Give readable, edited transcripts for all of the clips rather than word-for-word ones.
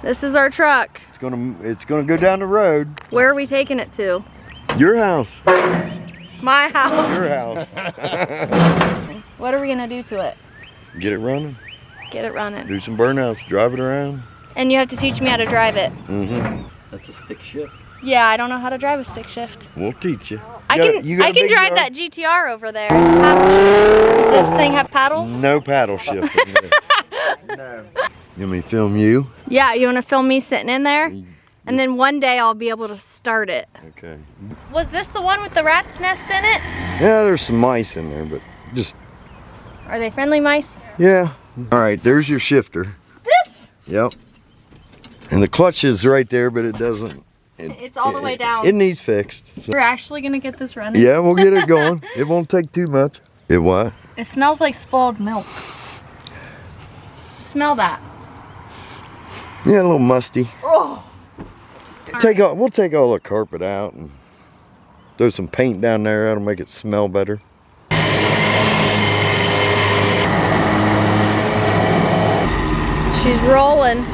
This is our truck. It's gonna go down the road. Where are we taking it to? Your house. My house. Your house. What are we gonna do to it? Get it running. Get it running. Do some burnouts. Drive it around. And you have to teach me how to drive it. Mm-hmm. That's a stick shift. Yeah, I don't know how to drive a stick shift. We'll teach you. I can drive that GTR over there. It's paddle shift. Does this thing have paddles? No paddle shift in there. No. You want me to film you? Yeah, you want to film me sitting in there? And then one day I'll be able to start it. Okay. Was this the one with the rat's nest in it? Yeah, there's some mice in there, but just... Are they friendly mice? Yeah. All right, there's your shifter. This? Yep. And the clutch is right there, but it doesn't... It's all the way down. It needs fixed. So. We're actually going to get this running? Yeah, we'll get it going. It won't take too much. It what? It smells like spoiled milk. Smell that. Yeah, a little musty. Oh. We'll take all the carpet out and throw some paint down there. That'll make it smell better. She's rolling.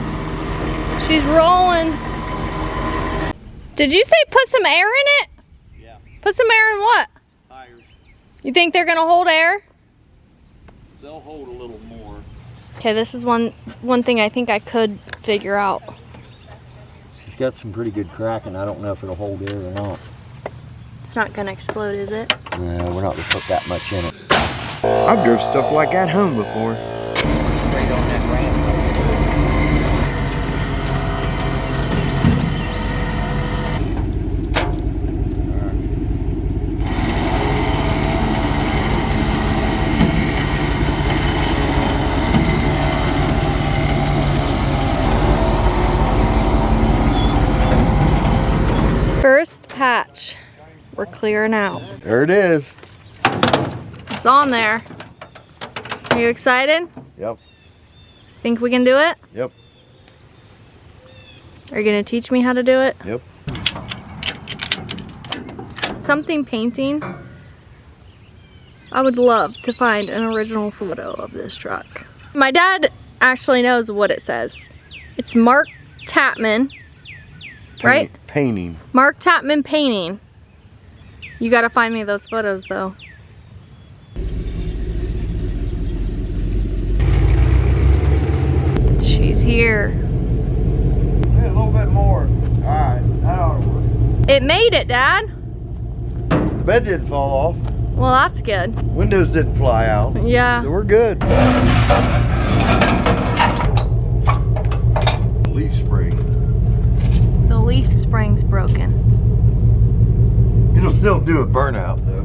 She's rolling. Did you say put some air in it? Yeah. Put some air in what? Tires. You think they're gonna hold air? They'll hold a little more. Okay, this is one thing I think I could figure out. She's got some pretty good cracking. I don't know if it'll hold air or not. It's not gonna explode, is it? No, we're not gonna put that much in it. I've drove stuff like that home before. Right on that ramp. First patch. We're clearing out. There it is. It's on there. Are you excited? Yep. Think we can do it? Yep. Are you gonna teach me how to do it? Yep. Something painting. I would love to find an original photo of this truck. My dad actually knows what it says. It's Mark Tapman, right? Painting. Mark Tapman Painting. You gotta find me those photos though. She's here. Yeah, a little bit more. Alright, that ought to work. It made it, Dad. The bed didn't fall off. Well, that's good. Windows didn't fly out. Yeah. So we're good. Leaf spring. The leaf spring's broken. It'll still do a burnout though.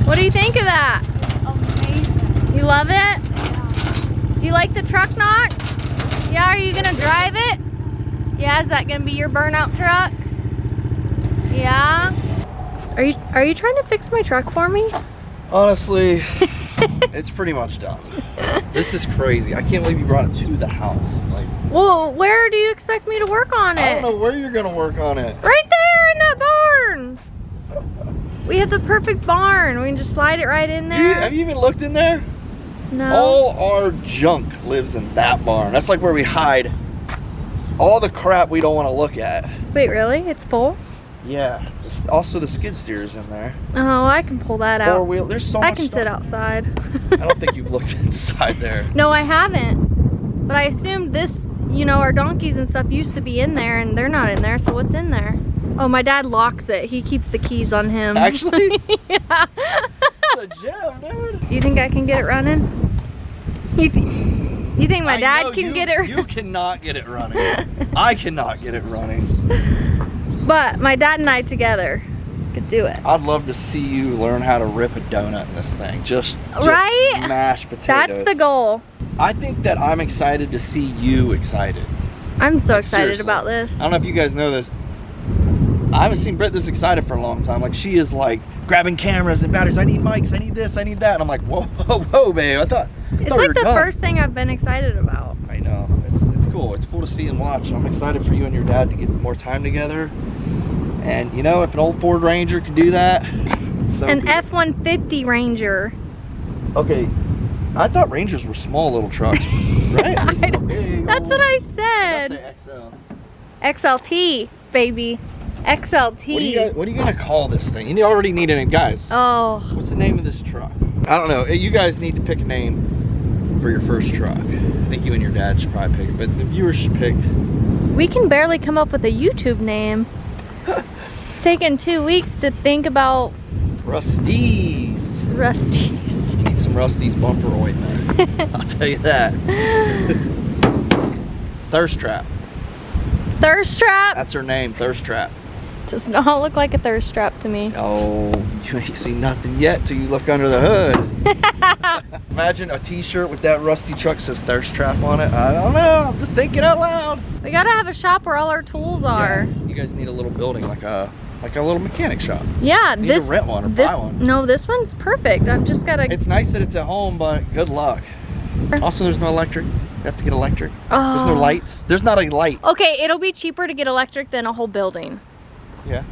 What do you think of that? Amazing. You love it? Do you like the truck, Knox? Yeah, are you gonna drive it? Yeah, is that gonna be your burnout truck? Yeah? Are you trying to fix my truck for me? Honestly, it's pretty much done. This is crazy. I can't believe you brought it to the house. Like, Well, where do you expect me to work on it? I don't know where you're gonna work on it. Right there in that barn. We have the perfect barn. We can just slide it right in there. Have you even looked in there? No. All our junk lives in that barn. That's like where we hide all the crap we don't want to look at. Wait, really? It's full? Yeah. Also the skid steer's in there. Oh, I can pull that out. Four-wheel. There's so I much can stuff. sit outside. I don't think you've looked inside there. No, I haven't. But I assumed this, you know, our donkeys and stuff used to be in there, and they're not in there, so what's in there? Oh, my dad locks it. He keeps the keys on him. Actually? Yeah. It's a gem, dude. You think I can get it running? You think my dad can get it? You cannot get it running. I cannot get it running. But my dad and I together could do it. I'd love to see you learn how to rip a donut in this thing. Just Right? mashed potatoes. That's the goal. I think that I'm excited to see you excited. I'm so excited Seriously. about this. I don't know if you guys know this. I haven't seen Britt this excited for a long time. Like, she is like grabbing cameras and batteries. I need mics, I need this, I need that. And I'm like, whoa, whoa, whoa, babe. I thought It's we like were the done. first thing I've been excited about. I know. It's cool. It's cool to see and watch. I'm excited for you and your dad to get more time together. And you know, if an old Ford Ranger could do that, so An big. F-150 Ranger. Okay, I thought Rangers were small little trucks, right? This is a big That's old- what I Let's said. say XL. XLT, baby. XLT. What are you gonna call this thing? You already need it, guys. Oh, What's the name of this truck? I don't know. You guys need to pick a name for your first truck. I think you and your dad should probably pick it, but the viewers should pick. we can barely come up with a YouTube name. It's taken 2 weeks to think about Rusty's. Rusty's. You need some Rusty's bumper ointment. I'll tell you that. Thirst Trap. Thirst trap? That's her name, Thirst Trap. Does not look like a thirst trap to me. Oh, you ain't seen nothing yet till you look under the hood. Imagine a t-shirt with that Rusty truck says Thirst Trap on it. I don't know, I'm just thinking out loud. We gotta have a shop where all our tools are. Yeah, you guys need a little building, like a little mechanic shop. Yeah, Need this to rent one or this buy one. no, this one's perfect. I've just gotta. It's nice that it's at home, but good luck. Also, there's no electric. You have to get electric. There's no Oh. lights. There's not a light. Okay, it'll be cheaper to get electric than a whole building. Yeah.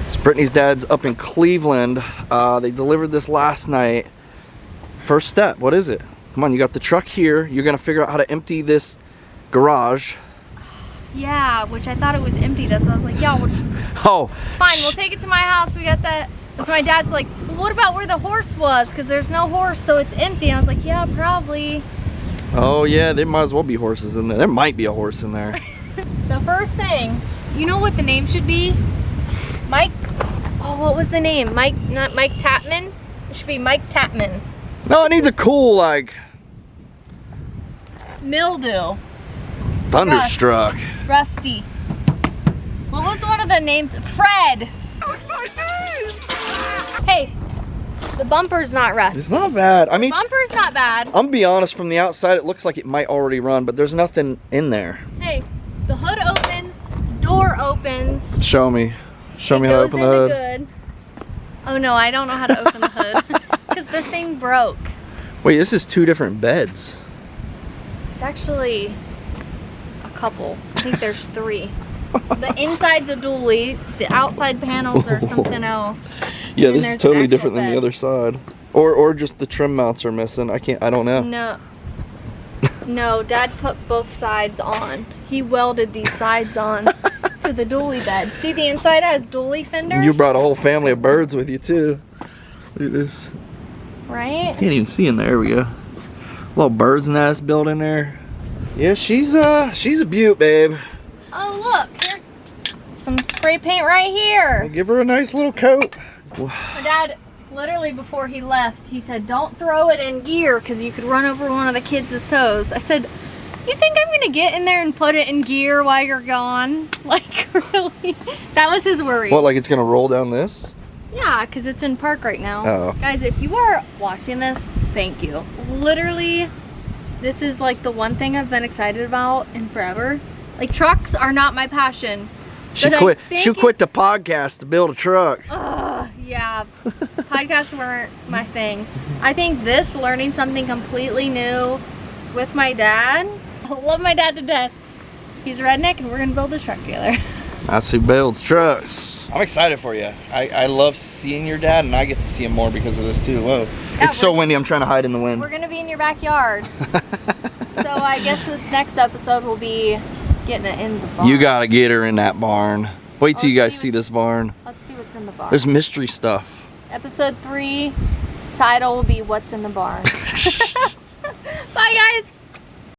So Brittany's dad's up in Cleveland. They delivered this last night. First step, what is it? Come on, you got the truck here. You're gonna figure out how to empty this garage. Yeah, which I thought it was empty. That's why I was like, yeah, we'll just. Oh, It's fine. We'll take it to my house. We got that. That's my dad's like, well, what about where the horse was? Because there's no horse, so it's empty. And I was like, yeah, probably. oh yeah, there might as well be horses in there. There might be a horse in there. The first thing, you know what the name should be? Mike. Oh, what was the name? Mike, not Mike Tapman. It should be Mike Tapman. No, it needs a cool like Mildew. thunderstruck. Rusty. What was one of the names? Fred. Hey, the bumper's not rusty. It's not bad. I mean, Bumper's not bad. I'm gonna be honest, from the outside it looks like it might already run, but there's nothing in there. Hey, the hood opens, door opens. Show me. Show me It how to goes open in the hood. good. Oh no, I don't know how to open the hood because the thing broke. Wait, this is 2 different beds. It's actually a couple. I think there's 3. The inside's a dually. The outside panels are something else. Yeah, And this there's is totally an different actual than the bed. other side. Or just the trim mounts are missing. I don't know. No. No, Dad put both sides on. He welded these sides on to the dually bed. See, the inside has dually fenders. You brought a whole family of birds with you too. Look at this. Right? Can't even see in there. There we go. Little bird's nest built in there. Yeah, she's a beaut, babe. Oh, look. Here's some spray paint right here. I'll give her a nice little coat. My dad, literally before he left, he said, don't throw it in gear because you could run over one of the kids' toes. I said, you think I'm going to get in there and put it in gear while you're gone? Like, really? That was his worry. What, like it's gonna roll down this? Yeah, because it's in park right now. Oh. Guys, if you are watching this, thank you. Literally, this is like the one thing I've been excited about in forever. Like, trucks are not my passion. She But I quit. think She quit the podcast to build a truck. Yeah, podcasts weren't my thing. I think this, learning something completely new with my dad. I love my dad to death. He's a redneck and we're gonna build a truck together. That's who builds trucks. I'm excited for you. I love seeing your dad, and I get to see him more because of this too. Whoa. Yeah, It's so windy, I'm trying to hide in the wind. We're gonna be in your backyard. So I guess this next episode will be getting it in the barn. You gotta get her in that barn. Wait till you guys Let's see this barn. Let's see what's in the barn. There's mystery stuff. Episode 3, title will be What's in the Barn. Bye guys.